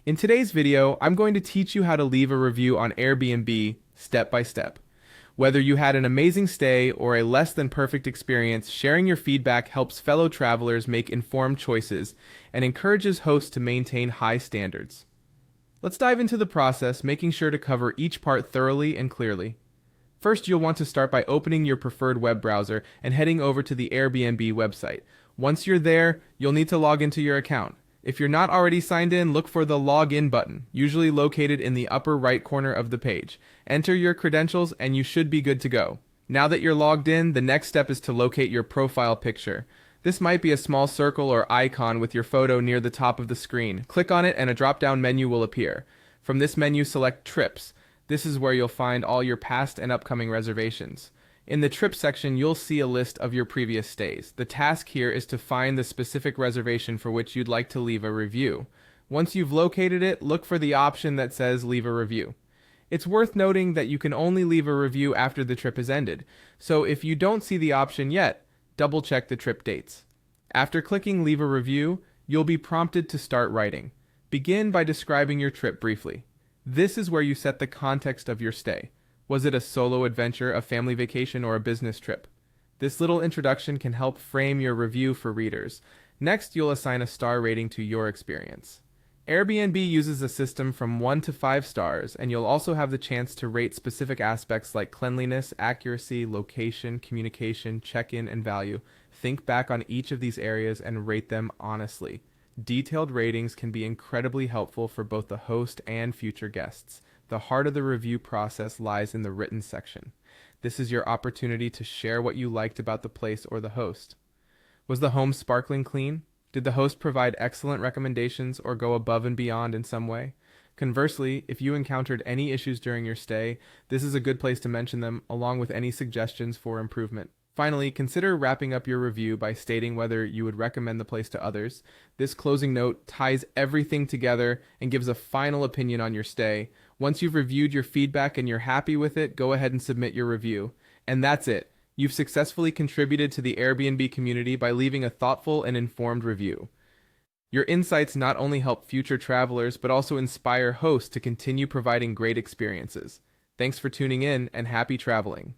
In today's video, I'm going to teach you how to leave a review on Airbnb step by step. Whether you had an amazing stay or a less than perfect experience, sharing your feedback helps fellow travelers make informed choices and encourages hosts to maintain high standards. Let's dive into the process, making sure to cover each part thoroughly and clearly. First, you'll want to start by opening your preferred web browser and heading over to the Airbnb website. Once you're there, you'll need to log into your account. If you're not already signed in, look for the Login button, usually located in the upper right corner of the page. Enter your credentials and you should be good to go. Now that you're logged in, the next step is to locate your profile picture. This might be a small circle or icon with your photo near the top of the screen. Click on it and a drop-down menu will appear. From this menu, select Trips. This is where you'll find all your past and upcoming reservations. In the trip section, you'll see a list of your previous stays. The task here is to find the specific reservation for which you'd like to leave a review. Once you've located it, look for the option that says Leave a Review. It's worth noting that you can only leave a review after the trip has ended, so if you don't see the option yet, double-check the trip dates. After clicking Leave a Review, you'll be prompted to start writing. Begin by describing your trip briefly. This is where you set the context of your stay. Was it a solo adventure, a family vacation, or a business trip? This little introduction can help frame your review for readers. Next, you'll assign a star rating to your experience. Airbnb uses a system from 1 to 5 stars, and you'll also have the chance to rate specific aspects like cleanliness, accuracy, location, communication, check-in, and value. Think back on each of these areas and rate them honestly. Detailed ratings can be incredibly helpful for both the host and future guests. The heart of the review process lies in the written section. This is your opportunity to share what you liked about the place or the host. Was the home sparkling clean? Did the host provide excellent recommendations or go above and beyond in some way? Conversely, if you encountered any issues during your stay, this is a good place to mention them, along with any suggestions for improvement. Finally, consider wrapping up your review by stating whether you would recommend the place to others. This closing note ties everything together and gives a final opinion on your stay. Once you've reviewed your feedback and you're happy with it, go ahead and submit your review. And that's it. You've successfully contributed to the Airbnb community by leaving a thoughtful and informed review. Your insights not only help future travelers, but also inspire hosts to continue providing great experiences. Thanks for tuning in and happy traveling.